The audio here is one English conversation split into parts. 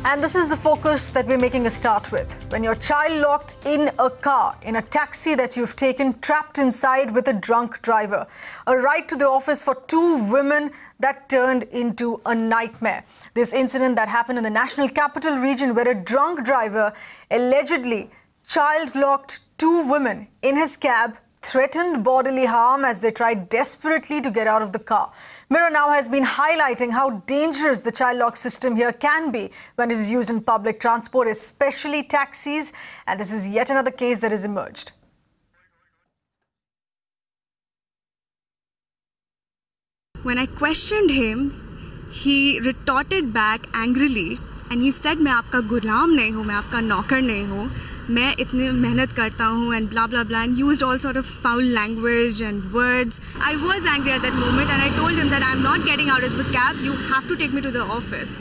And this is the focus that we're making a start with. When your child locked in a car, in a taxi that you've taken, trapped inside with a drunk driver. A ride to the office for two women that turned into a nightmare. This incident that happened in the National Capital Region, where a drunk driver allegedly child-locked two women in his cab, threatened bodily harm as they tried desperately to get out of the car. Mirror now has been highlighting how dangerous the child lock system here can be when it is used in public transport, especially taxis. And this is yet another case that has emerged. When I questioned him, he retorted back angrily and he said, "मैं आपका गुलाम नहीं हूँ, मैं आपका नौकर नहीं हूँ, मैं इतनी मेहनत करता हूँ," and blah blah blah, and used all sort of foul language and words. I was angry at that moment and I told him that I'm not getting out of the cab, you have to take me to the office.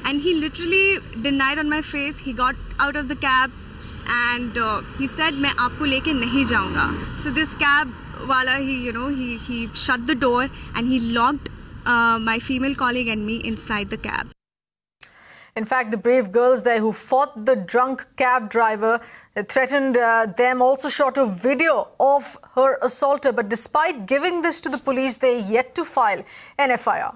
And he literally denied on my face. He got out of the cab and he said, "मैं आपको लेके नहीं जाऊँगा." So this cab wala, he shut the door and he locked my female colleague and me inside the cab. In fact, the brave girls there who fought the drunk cab driver, threatened them, also shot a video of her assaulter. But despite giving this to the police, they are yet to file an FIR.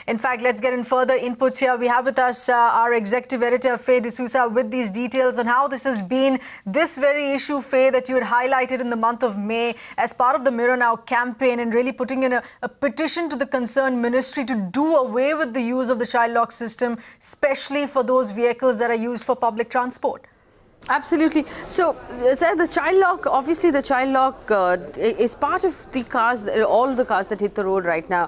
In fact, let's get in further inputs here. We have with us our executive editor, Faye D'Souza, with these details on how this has been, this very issue, Faye, that you had highlighted in the month of May as part of the Mirror Now campaign, and really putting in a petition to the concerned ministry to do away with the use of the child lock system, especially for those vehicles that are used for public transport. Absolutely. So, sir, the child lock, obviously the child lock is part of the cars, all the cars that hit the road right now.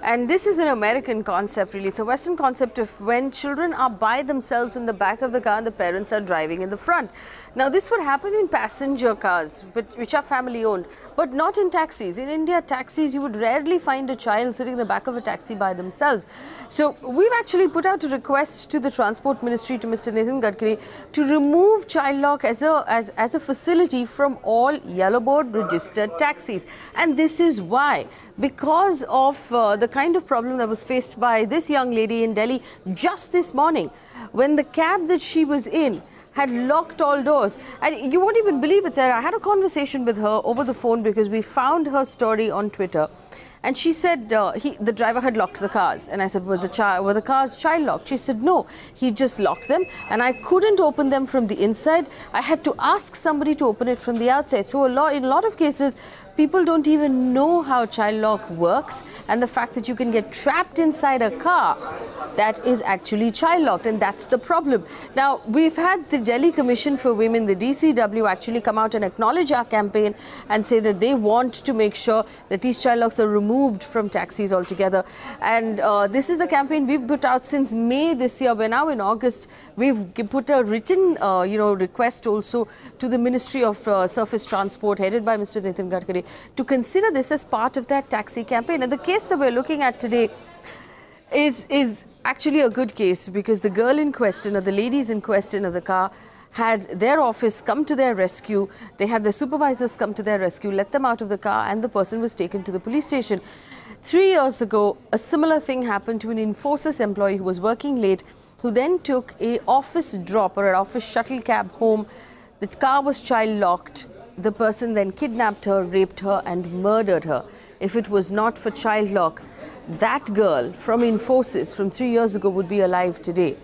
And this is an American concept, really. It's a Western concept of when children are by themselves in the back of the car and the parents are driving in the front. Now, this would happen in passenger cars, which are family owned, but not in taxis. In India, taxis, you would rarely find a child sitting in the back of a taxi by themselves. So, we've actually put out a request to the Transport Ministry, to Mr. Nitin Gadkari, to remove child lock as a facility from all yellow board registered taxis. And this is why, because of the kind of problem that was faced by this young lady in Delhi just this morning, when the cab that she was in had locked all doors. And you won't even believe it, Sarah. I had a conversation with her over the phone because we found her story on Twitter. And she said the driver had locked the cars. And I said, were the cars child locked? She said, no, he just locked them. And I couldn't open them from the inside. I had to ask somebody to open it from the outside. So in a lot of cases, people don't even know how child lock works. And the fact that you can get trapped inside a car, that is actually child locked. And that's the problem. Now, we've had the Delhi Commission for Women, the DCW, actually come out and acknowledge our campaign and say that they want to make sure that these child locks are removed from taxis altogether. And this is the campaign we've put out since May this year. We're now in August. We've put a written request also to the Ministry of Surface Transport, headed by Mr. Nitin Gadkari, to consider this as part of that taxi campaign. And the case that we're looking at today is actually a good case, because the girl in question, or the ladies in question of the car, had their office come to their rescue. They had their supervisors come to their rescue, let them out of the car, and the person was taken to the police station. 3 years ago, a similar thing happened to an Infosys employee who was working late, who then took an office drop or an office shuttle cab home. The car was child locked. The person then kidnapped her, raped her, and murdered her. If it was not for child lock, that girl from Infosys from 3 years ago would be alive today.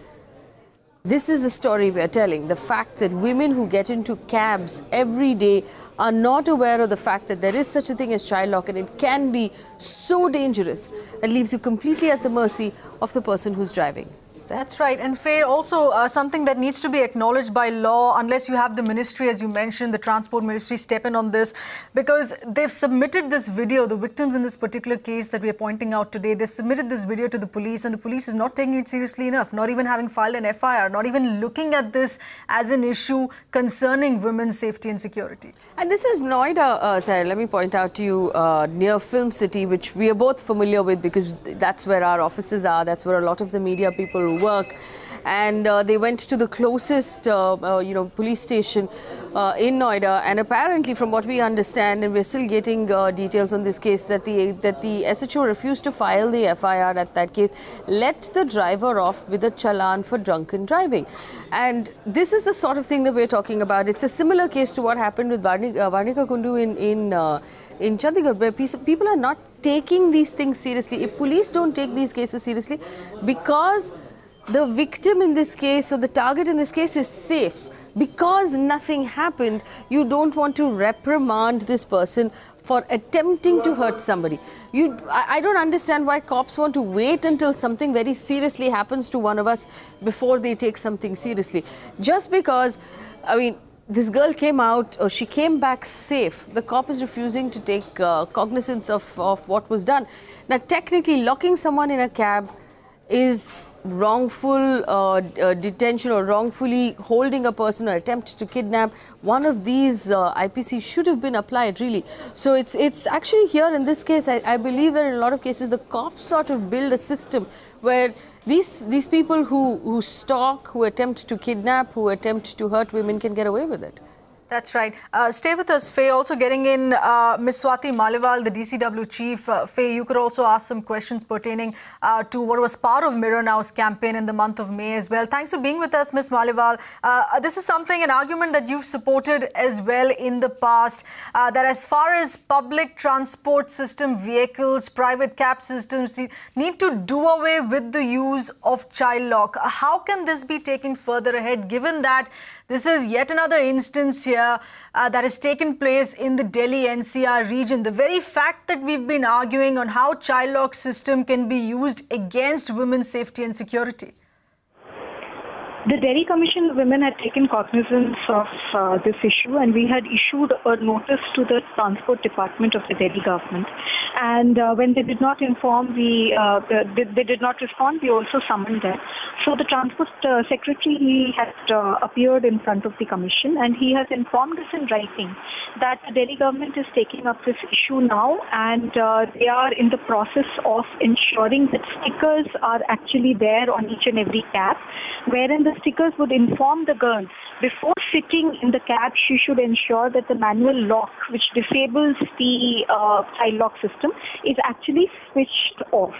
This is the story we are telling. The fact that women who get into cabs every day are not aware of the fact that there is such a thing as child lock, and it can be so dangerous and leaves you completely at the mercy of the person who's driving. That's right. And Faye, also something that needs to be acknowledged by law, unless you have the ministry, as you mentioned, the Transport Ministry, step in on this, because they've submitted this video, the victims in this particular case that we are pointing out today, they've submitted this video to the police, and the police is not taking it seriously enough, not even having filed an FIR, not even looking at this as an issue concerning women's safety and security. And this is Noida, Sarah, let me point out to you, near Film City, which we are both familiar with because that's where our offices are, that's where a lot of the media people work. And they went to the closest, police station in Noida. And apparently, from what we understand, and we're still getting details on this case, that the SHO refused to file the FIR at that case, let the driver off with a challan for drunken driving. And this is the sort of thing that we're talking about. It's a similar case to what happened with Varnika Kundu in Chandigarh, where people are not taking these things seriously. If police don't take these cases seriously, because the victim in this case, or the target in this case, is safe, because nothing happened, you don't want to reprimand this person for attempting to hurt somebody. I don't understand why cops want to wait until something very seriously happens to one of us before they take something seriously. Just because, this girl came out, or she came back safe, the cop is refusing to take cognizance of what was done. Now, technically, locking someone in a cab is wrongful detention, or wrongfully holding a person, or attempt to kidnap. One of these IPC should have been applied, really. So it's actually here in this case, I believe that in a lot of cases the cops sort of build a system where these people who stalk, who attempt to kidnap, who attempt to hurt women can get away with it. That's right. Stay with us, Faye. Also getting in Ms. Swati Maliwal, the DCW chief. Faye, you could also ask some questions pertaining to what was part of Mirror Now's campaign in the month of May as well. Thanks for being with us, Ms. Maliwal. This is an argument that you've supported as well in the past, that as far as public transport system vehicles, private cab systems need to do away with the use of child lock. How can this be taken further ahead, given that this is yet another instance here that has taken place in the Delhi NCR region? The very fact that we've been arguing on how child lock system can be used against women's safety and security. The Delhi Commission of Women had taken cognizance of this issue, and we had issued a notice to the Transport Department of the Delhi government. And when they did not inform, they did not respond, we also summoned them. So the Transport Secretary, he had appeared in front of the Commission, and he has informed us in writing that the Delhi government is taking up this issue now, and they are in the process of ensuring that stickers are actually there on each and every cab, wherein the stickers would inform the girl before sitting in the cab, she should ensure that the manual lock, which disables the child lock system, is actually switched off.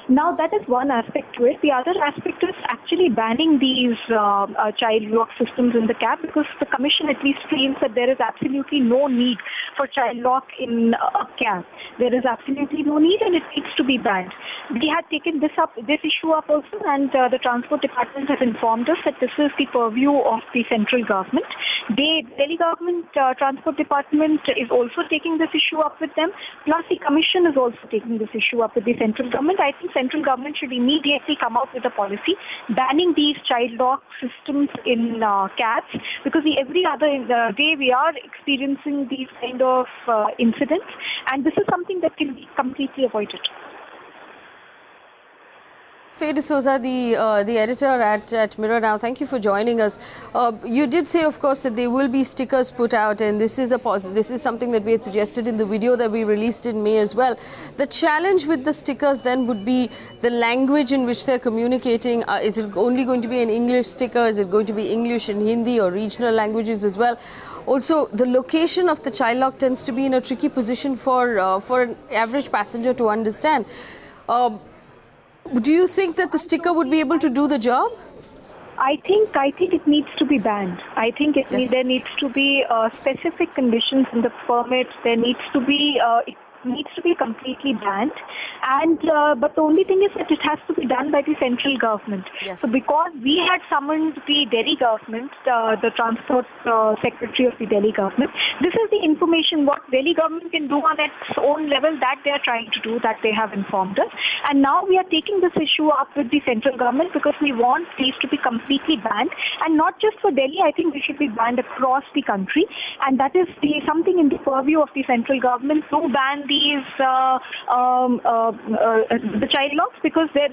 Now, that is one aspect to it. The other aspect is actually banning these child lock systems in the cab, because the Commission at least feels that there is absolutely no need for child lock in a cab. There is absolutely no need, and it needs to be banned. We had taken this issue up also, and the Transport Department has informed us that this is the purview of the central government. The Delhi government Transport Department is also taking this issue up with them, plus the Commission is also taking this issue up with the central government. I think central government should immediately come out with a policy banning these child lock systems in cabs, because every other day we are experiencing these kind of incidents, and this is something that can be completely avoided. Faye D'Souza, the editor at Mirror Now, thank you for joining us. You did say, of course, that there will be stickers put out, and this is something that we had suggested in the video that we released in May as well. The challenge with the stickers then would be the language in which they're communicating. Is it only going to be an English sticker? Is it going to be English and Hindi or regional languages as well? Also, the location of the child lock tends to be in a tricky position for an average passenger to understand. Do you think that the sticker would be able to do the job? I think it needs to be banned. I think there needs to be specific conditions in the permit. There needs to be it needs to be completely banned, and but the only thing is that it has to be done by the central government. Yes. So because we had summoned the Delhi government, the Transport Secretary of the Delhi government, this is the information what Delhi government can do on its own level that they are trying to do, that they have informed us. And now we are taking this issue up with the central government, because we want these to be completely banned, and not just for Delhi. I think they should be banned across the country, and that is something in the purview of the central government to ban these the child locks, because the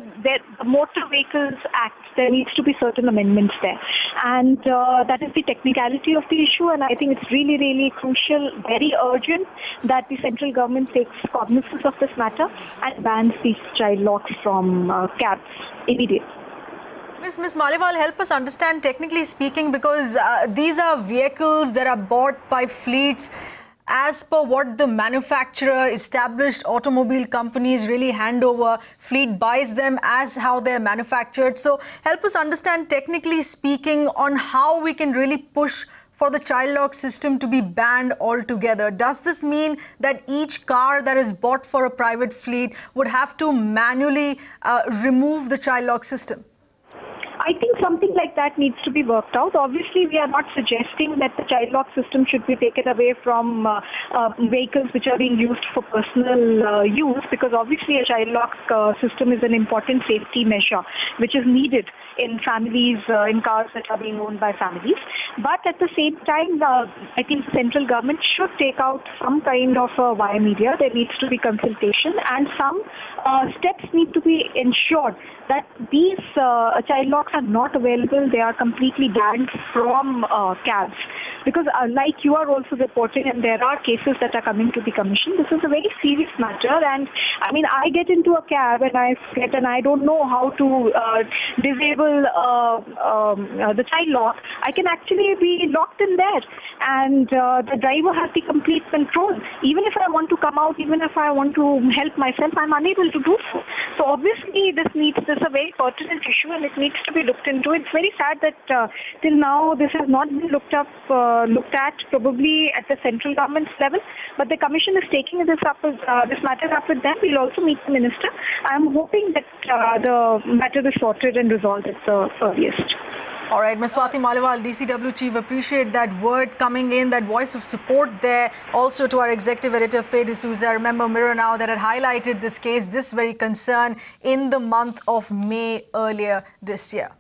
Motor Vehicles Act, there needs to be certain amendments there, and that is the technicality of the issue. And I think it's really, really crucial, very urgent, that the central government takes cognizance of this matter and bans these child locks from cabs immediately. Ms. Maliwal, help us understand, technically speaking, because these are vehicles that are bought by fleets as per what the manufacturer, established automobile companies really hand over. Fleet buys them as how they're manufactured. So help us understand, technically speaking, on how we can really push for the child lock system to be banned altogether. Does this mean that each car that is bought for a private fleet would have to manually remove the child lock system? I think something like that needs to be worked out. Obviously, we are not suggesting that the child lock system should be taken away from vehicles which are being used for personal use, because obviously a child lock system is an important safety measure which is needed in families, in cars that are being owned by families. But at the same time, I think the central government should take out some kind of wire media. There needs to be consultation, and some steps need to be ensured that these child locks are not available. They are completely banned from cabs. Because like you are also reporting, and there are cases that are coming to the commission, this is a very serious matter. And I mean, I get into a cab and I don't know how to disable the child lock. I can actually be locked in there, and the driver has the complete control. Even if I want to come out, even if I want to help myself, I'm unable to do so. So obviously, this is a very pertinent issue, and it needs to be looked into. It's very sad that till now this has not been looked at probably at the central government's level, but the commission is taking this matter up with them. We'll also meet the minister. I'm hoping that the matter is sorted and resolved at the earliest. All right, Ms. Swati Maliwal, DCW Chief, appreciate that word coming in, that voice of support there. Also to our Executive Editor, Faye D'Souza. I remember Mirror Now that had highlighted this case, this very concern, in the month of May earlier this year.